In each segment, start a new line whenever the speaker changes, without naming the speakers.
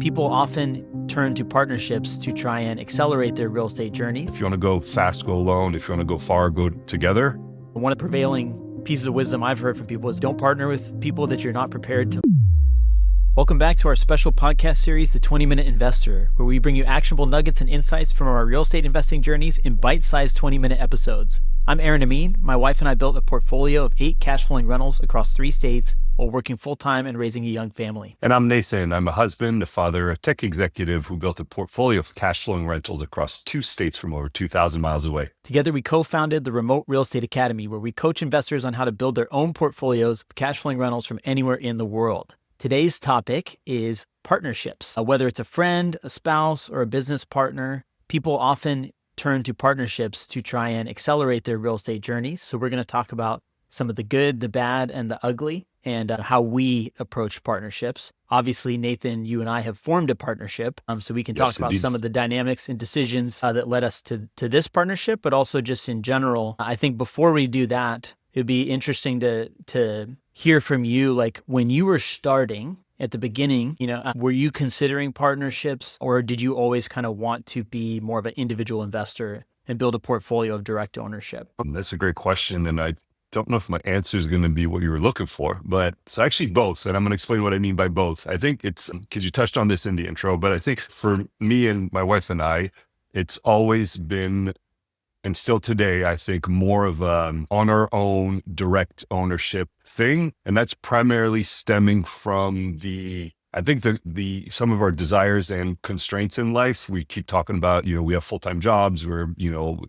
People often turn to partnerships to try and accelerate their real estate journey.
If you want to go fast, go alone. If you want to go far, go together.
One of the prevailing pieces of wisdom I've heard from people is don't partner with people that you're not prepared to. Welcome back to our special podcast series, The 20-Minute Investor, where we bring you actionable nuggets and insights from our real estate investing journeys in bite-sized 20-minute episodes. I'm Aaron Amin. My wife and I built a portfolio of 8 cash-flowing rentals across 3 states while working full-time and raising a young family.
And I'm Nathan. I'm a husband, a father, a tech executive who built a portfolio of cash-flowing rentals across 2 states from over 2,000 miles away.
Together, we co-founded the Remote Real Estate Academy, where we coach investors on how to build their own portfolios of cash-flowing rentals from anywhere in the world. Today's topic is partnerships. Whether it's a friend, a spouse, or a business partner, people often turn to partnerships to try and accelerate their real estate journeys. So we're going to talk about some of the good, the bad, and the ugly, and how we approach partnerships. Obviously, Nathan, you and I have formed a partnership, so we can talk about some of the dynamics and decisions that led us to this partnership, but also just in general. I think before we do that, it'd be interesting to hear from you, like when you were starting at the beginning, were you considering partnerships, or did you always kind of want to be more of an individual investor and build a portfolio of direct ownership?
That's a great question. And I don't know if my answer is going to be what you were looking for, but it's actually both. And I'm going to explain what I mean by both. I think it's because you touched on this in the intro, but I think for me and my wife and I, it's always been, and still today, I think more of on our own direct ownership thing. And that's primarily stemming from I think some of our desires and constraints in life. We keep talking about, we have full-time jobs, we're,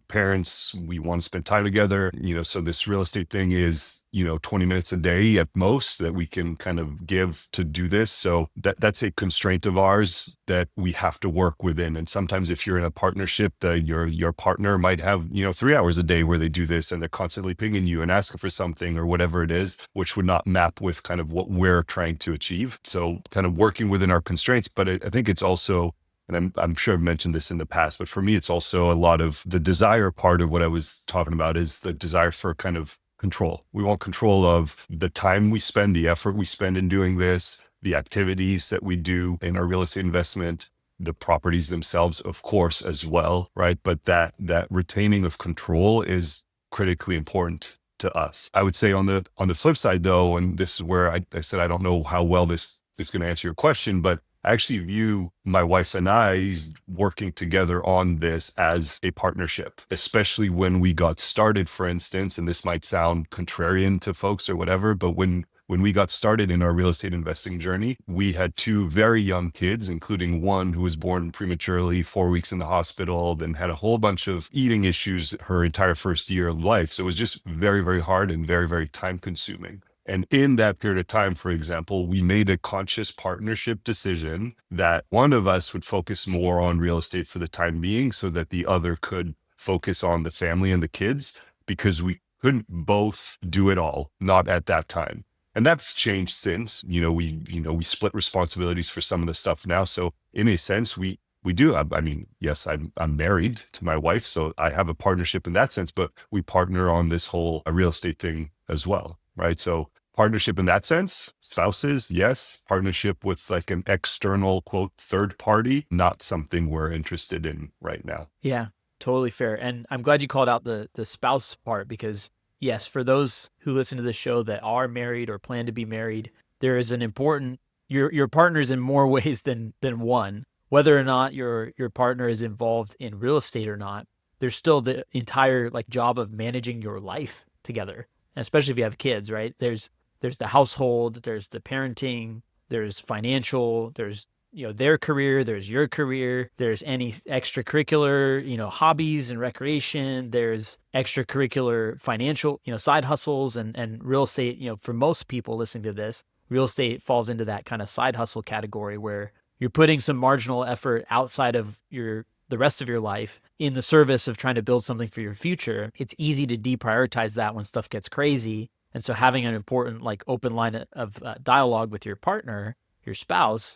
parents, we want to spend time together, so this real estate thing is, 20 minutes a day at most that we can kind of give to do this. So that's a constraint of ours that we have to work within. And sometimes if you're in a partnership, your partner might have, 3 hours a day where they do this and they're constantly pinging you and asking for something or whatever it is, which would not map with kind of what we're trying to achieve. So kind of working within our constraints. But I think it's also, and I'm sure I've mentioned this in the past, but for me, it's also a lot of the desire part of what I was talking about is the desire for kind of control. We want control of the time we spend, the effort we spend in doing this, the activities that we do in our real estate investment, the properties themselves, of course, as well, right? But that retaining of control is critically important to us. I would say on the flip side, though, and this is where I said I don't know how well this is going to answer your question, but I actually view my wife and I working together on this as a partnership, especially when we got started, for instance, and this might sound contrarian to folks or whatever, but when we got started in our real estate investing journey, we had 2 very young kids, including one who was born prematurely, 4 weeks in the hospital, then had a whole bunch of eating issues her entire first year of life. So it was just very, very hard and very, very time consuming. And in that period of time, for example, we made a conscious partnership decision that one of us would focus more on real estate for the time being so that the other could focus on the family and the kids, because we couldn't both do it all, not at that time. And that's changed since, we split responsibilities for some of the stuff now. So in a sense, we do. I mean, yes, I'm married to my wife, so I have a partnership in that sense, but we partner on this whole real estate thing as well, right? So partnership in that sense, spouses, yes. Partnership with like an external, quote, third party, not something we're interested in right now.
Yeah, totally fair. And I'm glad you called out the spouse part, because yes, for those who listen to the show that are married or plan to be married, there is an important, your partner's in more ways than one. Whether or not your partner is involved in real estate or not, there's still the entire job of managing your life together. And especially if you have kids, right? There's the household, there's the parenting, there's financial, there's their career, there's your career, there's any extracurricular, hobbies and recreation, there's extracurricular financial, side hustles and real estate. For most people listening to this, real estate falls into that kind of side hustle category where you're putting some marginal effort outside of the rest of your life in the service of trying to build something for your future. It's easy to deprioritize that when stuff gets crazy. And so having an important open line of dialogue with your partner, your spouse,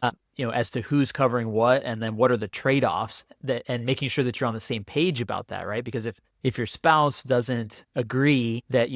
as to who's covering what, and then what are the trade-offs, and making sure that you're on the same page about that, right? Because if your spouse doesn't agree that,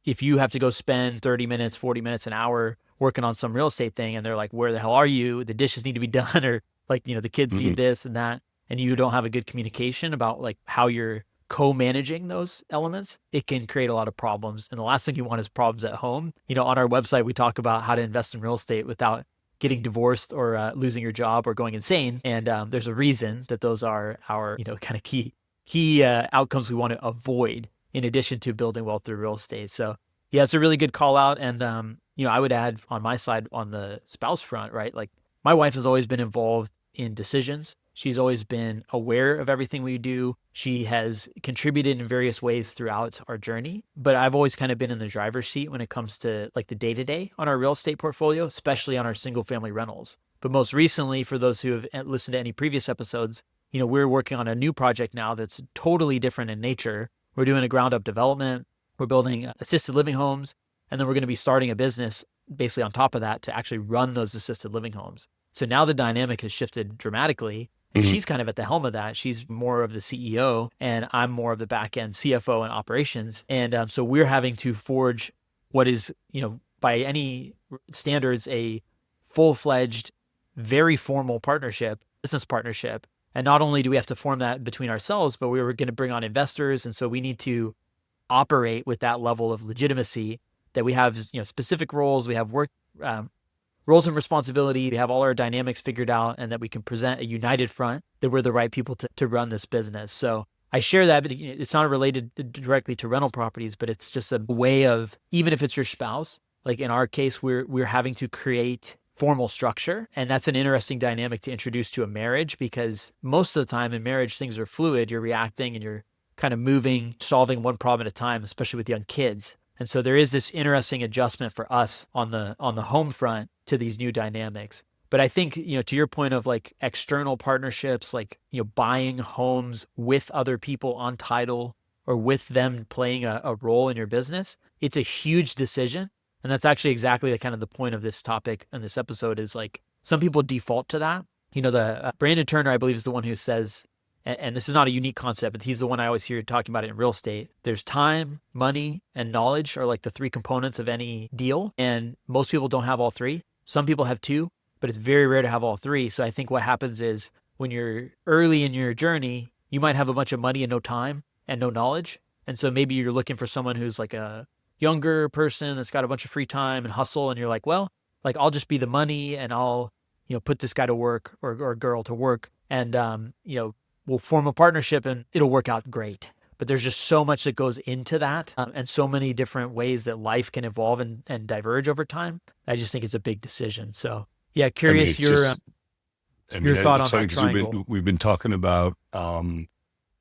if you have to go spend 30 minutes, 40 minutes, an hour working on some real estate thing, and they're like, where the hell are you? The dishes need to be done, or like, the kids
Mhm.
need this and that, and you don't have a good communication about like how you're co-managing those elements, it can create a lot of problems. And the last thing you want is problems at home. On our website, we talk about how to invest in real estate without getting divorced or losing your job or going insane. And there's a reason that those are our, kind of key outcomes we want to avoid in addition to building wealth through real estate. So yeah, it's a really good call out. And, I would add on my side on the spouse front, right? Like my wife has always been involved in decisions. She's always been aware of everything we do. She has contributed in various ways throughout our journey, but I've always kind of been in the driver's seat when it comes to like the day to day on our real estate portfolio, especially on our single family rentals. But most recently, for those who have listened to any previous episodes, we're working on a new project now that's totally different in nature. We're doing a ground up development. We're building assisted living homes, and then we're going to be starting a business basically on top of that to actually run those assisted living homes. So now the dynamic has shifted dramatically, and
Mhm.
she's kind of at the helm of that. She's more of the CEO, and I'm more of the back end CFO and operations. And so we're having to forge what is, by any standards, a full fledged, very formal partnership, business partnership. And not only do we have to form that between ourselves, but we were going to bring on investors. And so we need to operate with that level of legitimacy that we have, specific roles, we have work, roles and responsibility, we have all our dynamics figured out, and that we can present a united front that we're the right people to run this business. So I share that, but it's not related directly to rental properties, but it's just a way of, even if it's your spouse, like in our case, we're having to create formal structure. And that's an interesting dynamic to introduce to a marriage, because most of the time in marriage, things are fluid. You're reacting and you're kind of moving, solving one problem at a time, especially with young kids. And so there is this interesting adjustment for us on the home front to these new dynamics. But I think, to your point of like external partnerships, like, buying homes with other people on title or with them playing a role in your business, it's a huge decision. And that's actually exactly the kind of the point of this topic and this episode is like some people default to that. The Brandon Turner, I believe, is the one who says, and this is not a unique concept, but he's the one I always hear talking about it in real estate. There's time, money, and knowledge are like the three components of any deal. And most people don't have all three. Some people have two, but it's very rare to have all three. So I think what happens is when you're early in your journey, you might have a bunch of money and no time and no knowledge. And so maybe you're looking for someone who's like a younger person that's got a bunch of free time and hustle. And you're like, well, like I'll just be the money and I'll, put this guy to work or girl to work. And, we'll form a partnership and it'll work out great. But there's just so much that goes into that, and so many different ways that life can evolve and diverge over time. I just think it's a big decision. So yeah,
I mean,
curious
it's just,
your thought
it's
on
funny
that
because we've
triangle.
been talking about,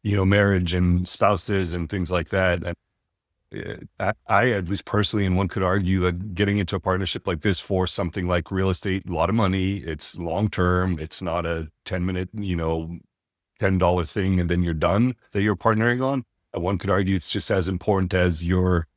marriage and spouses and things like that. I, at least personally, and one could argue that getting into a partnership like this for something like real estate, a lot of money, it's long term. It's not a 10-minute, $10 thing and then you're done that you're partnering on. And one could argue it's just as important as your,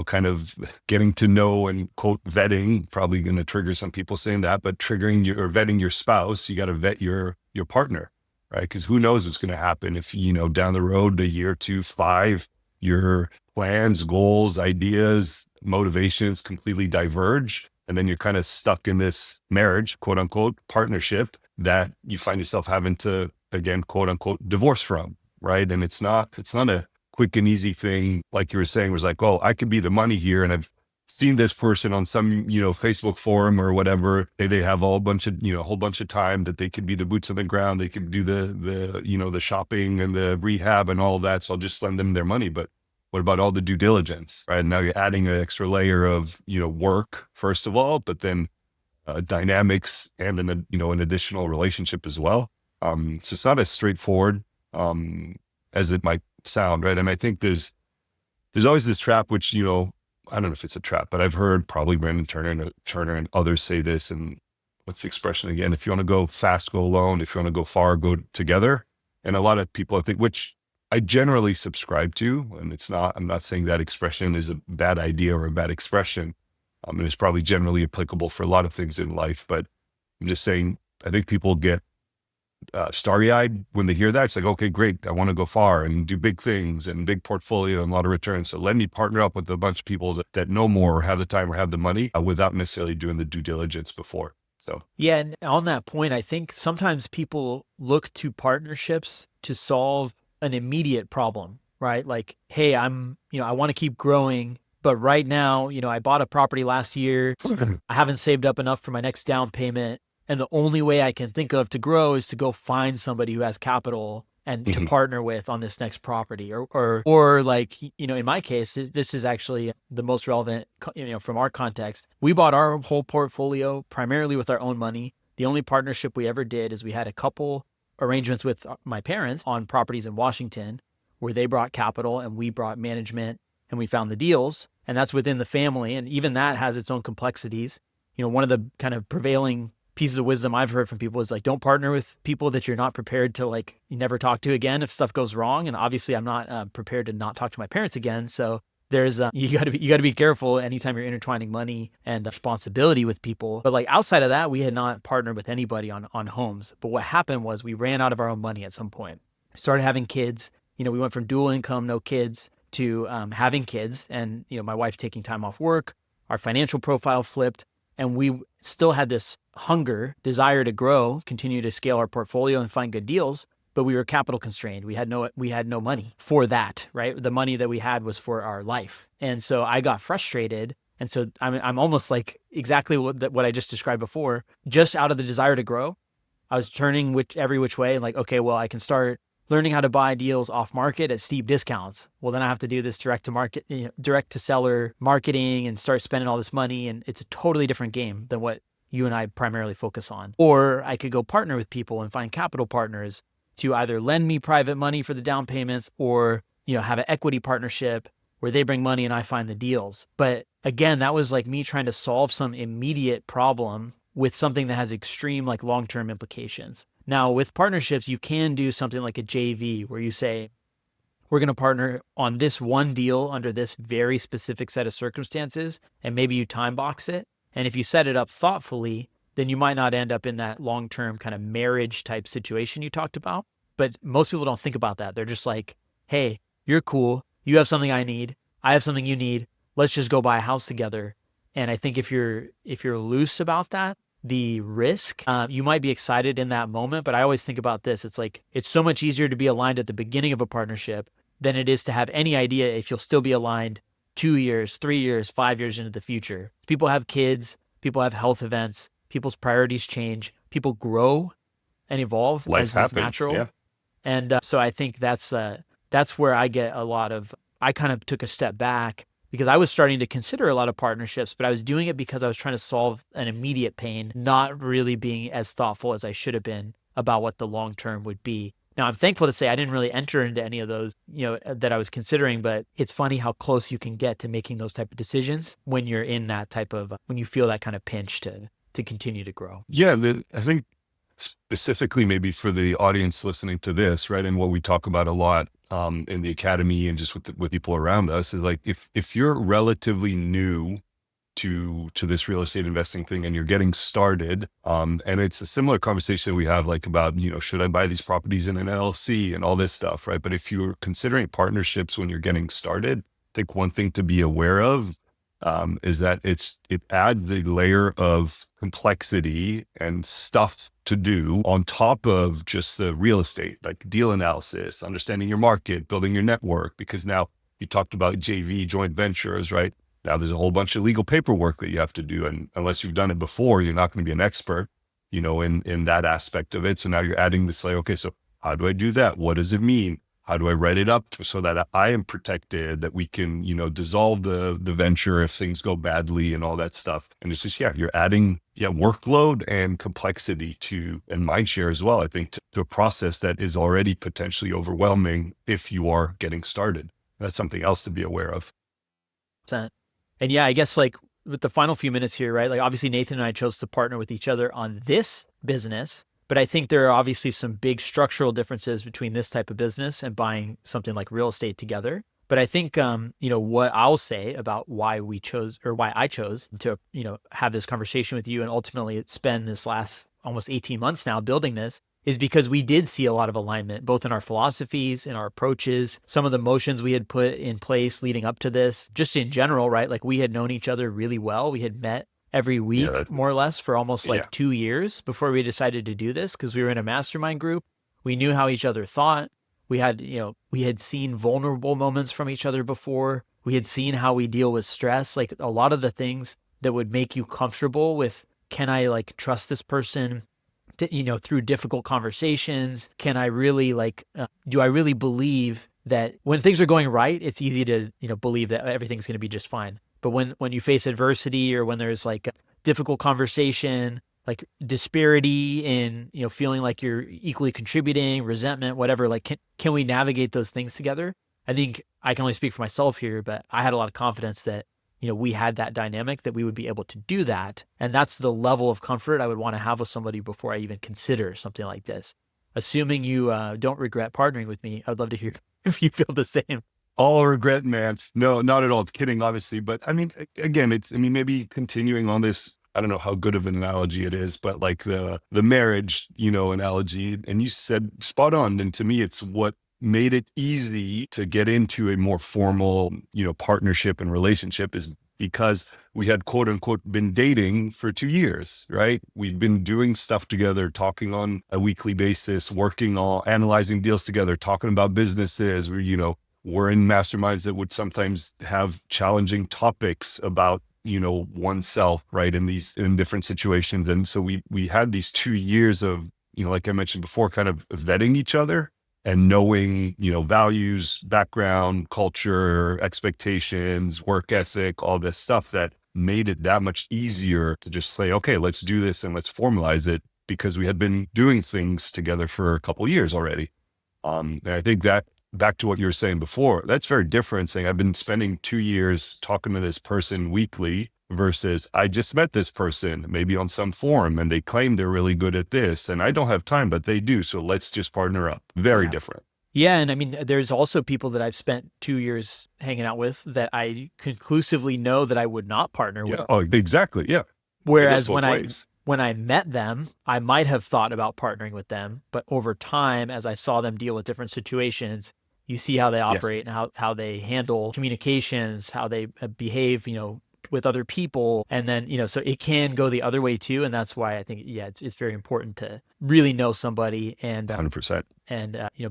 kind of getting to know and quote vetting, probably going to trigger some people saying that, but triggering your or vetting your spouse, you got to vet your partner, right? Because who knows what's going to happen if, down the road, a year, two, five, your plans, goals, ideas, motivations completely diverge. And then you're kind of stuck in this marriage, quote unquote, partnership that you find yourself having to, again, quote unquote, divorce from, right? And it's not a quick and easy thing. Like you were saying, was like, oh, I could be the money here. And I've seen this person on some, Facebook forum or whatever. They have a whole bunch of time that they could be the boots on the ground. They could do the shopping and the rehab and all of that. So I'll just lend them their money. But what about all the due diligence, right? Now you're adding an extra layer of, work, first of all, but then dynamics and an additional relationship as well. So it's not as straightforward as it might sound, right? And I think there's always this trap, which I don't know if it's a trap, but I've heard probably Brandon Turner and others say this. And what's the expression again? If you want to go fast, go alone. If you want to go far, go together. And a lot of people, I think, which I generally subscribe to, and I'm not saying that expression is a bad idea or a bad expression. And it's probably generally applicable for a lot of things in life, but I'm just saying, I think people get starry-eyed when they hear that. It's like, okay, great. I want to go far and do big things and big portfolio and a lot of returns. So let me partner up with a bunch of people that know more or have the time or have the money without necessarily doing the due diligence before. So
Yeah, and on that point, I think sometimes people look to partnerships to solve an immediate problem, right? Like, hey, I want to keep growing, but right now, I bought a property last year. I haven't saved up enough for my next down payment. And the only way I can think of to grow is to go find somebody who has capital and to
mhm,
partner with on this next property. Or like, in my case, this is actually the most relevant, from our context. We bought our whole portfolio primarily with our own money. The only partnership we ever did is we had a couple arrangements with my parents on properties in Washington where they brought capital and we brought management and we found the deals. And that's within the family. And even that has its own complexities. One of the kind of prevailing pieces of wisdom I've heard from people is like, don't partner with people that you're not prepared to like you never talk to again if stuff goes wrong. And obviously, I'm not prepared to not talk to my parents again. So there's you got to be careful anytime you're intertwining money and responsibility with people. But like outside of that, we had not partnered with anybody on homes. But what happened was we ran out of our own money at some point. Started having kids. We went from dual income, no kids, to having kids, and my wife taking time off work. Our financial profile flipped, and we still had this desire to grow, continue to scale our portfolio and find good deals, but we were capital constrained. We had no money for that, right? The money that we had was for our life. And so I got frustrated. And so I'm almost like exactly what I just described before, just out of the desire to grow. I was turning every which way and like, okay, well, I can start learning how to buy deals off market at steep discounts. Well, then I have to do this direct to market, direct to seller marketing and start spending all this money. And it's a totally different game than what you and I primarily focus on. Or I could go partner with people and find capital partners to either lend me private money for the down payments or, have an equity partnership where they bring money and I find the deals. But again, that was like me trying to solve some immediate problem with something that has extreme like long-term implications. Now, with partnerships, you can do something like a JV where you say, we're going to partner on this one deal under this very specific set of circumstances, and maybe you time box it. And if you set it up thoughtfully, then you might not end up in that long-term kind of marriage type situation you talked about. But most people don't think about that. They're just like, hey, you're cool. You have something I need. I have something you need. Let's just go buy a house together. And I think if you're loose about that, the risk, you might be excited in that moment, but I always think about this. It's like, it's so much easier to be aligned at the beginning of a partnership than it is to have any idea if you'll still be aligned 2 years, 3 years, 5 years into the future. People have kids, people have health events, people's priorities change, people grow and evolve
life
as is
happens. Yeah.
natural. And so I think that's where I get a lot of, I kind of took a step back because I was starting to consider a lot of partnerships, but I was doing it because I was trying to solve an immediate pain, not really being as thoughtful as I should have been about what the long term would be. Now, I'm thankful to say I didn't really enter into any of those, that I was considering, but it's funny how close you can get to making those type of decisions when you're in that type of, when you feel that kind of pinch to continue to grow.
Yeah. I think specifically maybe for the audience listening to this, right? And what we talk about a lot in the academy and just with people around us is like, if you're relatively new to this real estate investing thing and you're getting started, and it's a similar conversation we have like about, should I buy these properties in an LLC and all this stuff, right? But if you're considering partnerships when you're getting started, I think one thing to be aware of is that it adds the layer of complexity and stuff to do on top of just the real estate, like deal analysis, understanding your market, building your network, because now you talked about JV, joint ventures, right? Now there's a whole bunch of legal paperwork that you have to do. And unless you've done it before, you're not going to be an expert, in that aspect of it. So now you're adding this layer. Okay, so how do I do that? What does it mean? How do I write it up so that I am protected, that we can, dissolve the venture if things go badly and all that stuff. And it's just, you're adding, workload and complexity and mind share as well, I think, to a process that is already potentially overwhelming if you are getting started. That's something else to be aware of.
And yeah, I guess like with the final few minutes here, right? Like obviously Nathan and I chose to partner with each other on this business, but I think there are obviously some big structural differences between this type of business and buying something like real estate together. But I think, what I'll say about why I chose to, have this conversation with you and ultimately spend this last almost 18 months now building this is because we did see a lot of alignment, both in our philosophies, in our approaches, some of the motions we had put in place leading up to this, just in general, right? Like we had known each other really well. We had met every
Yeah.
week, more or less, for almost
Yeah.
like 2 years before we decided to do this because we were in a mastermind group. We knew how each other thought. We had seen vulnerable moments from each other before. We had seen how we deal with stress, like a lot of the things that would make you comfortable with, can I like trust this person to, through difficult conversations? Can I really do I really believe that when things are going right, it's easy to, believe that everything's going to be just fine. But when you face adversity or when there's like a difficult conversation, like disparity in, feeling like you're equally contributing, resentment, whatever, like can we navigate those things together? I think I can only speak for myself here, but I had a lot of confidence that, we had that dynamic that we would be able to do that. And that's the level of comfort I would want to have with somebody before I even consider something like this. Assuming you don't regret partnering with me, I'd love to hear if you feel the same.
All regret, man. No, not at all. Kidding, obviously. But I mean, again, maybe continuing on this, I don't know how good of an analogy it is, but like the marriage, analogy, and you said spot on. And to me, it's what made it easy to get into a more formal, partnership and relationship is because we had quote unquote been dating for 2 years, right? We'd been doing stuff together, talking on a weekly basis, working on analyzing deals together, talking about businesses. We're in masterminds that would sometimes have challenging topics about, oneself, right? In different situations. And so we had these 2 years of, like I mentioned before, kind of vetting each other and knowing, values, background, culture, expectations, work ethic, all this stuff that made it that much easier to just say, okay, let's do this and let's formalize it because we had been doing things together for a couple of years already. And I think that back to what you were saying before, that's very different saying I've been spending 2 years talking to this person weekly versus I just met this person maybe on some forum and they claim they're really good at this and I don't have time, but they do. So let's just partner up. Very
Yeah.
different.
Yeah. And I mean, there's also people that I've spent 2 years hanging out with that I conclusively know that I would not partner
Yeah.
with.
Oh, exactly. Yeah. It goes
Whereas
both ways.
when I met them, I might have thought about partnering with them, but over time, as I saw them deal with different situations, you see how they
Yes.
operate and how they handle communications, how they behave, with other people. And then, so it can go the other way too. And that's why I think, yeah, it's very important to really know somebody and
100%.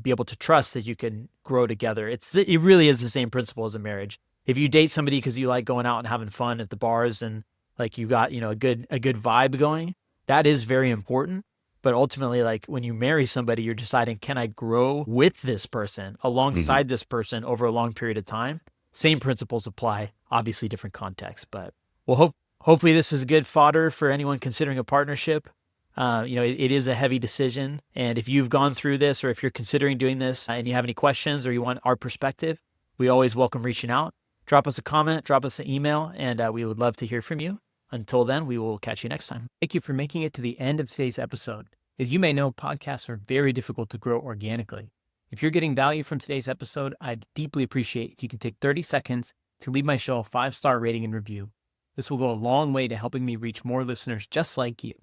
be able to trust that you can grow together. It really is the same principle as a marriage. If you date somebody because you like going out and having fun at the bars and like you got, a good vibe going, that is very important. But ultimately, like when you marry somebody, you're deciding, can I grow with this person,
Mhm.
alongside this person over a long period of time? Same principles apply, obviously different contexts. But hopefully this is good fodder for anyone considering a partnership. It is a heavy decision. And if you've gone through this or if you're considering doing this and you have any questions or you want our perspective, we always welcome reaching out. Drop us a comment, drop us an email, and we would love to hear from you. Until then, we will catch you next time.
Thank you for making it to the end of today's episode. As you may know, podcasts are very difficult to grow organically. If you're getting value from today's episode, I'd deeply appreciate if you can take 30 seconds to leave my show a 5-star rating and review. This will go a long way to helping me reach more listeners just like you.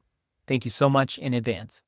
Thank you so much in advance.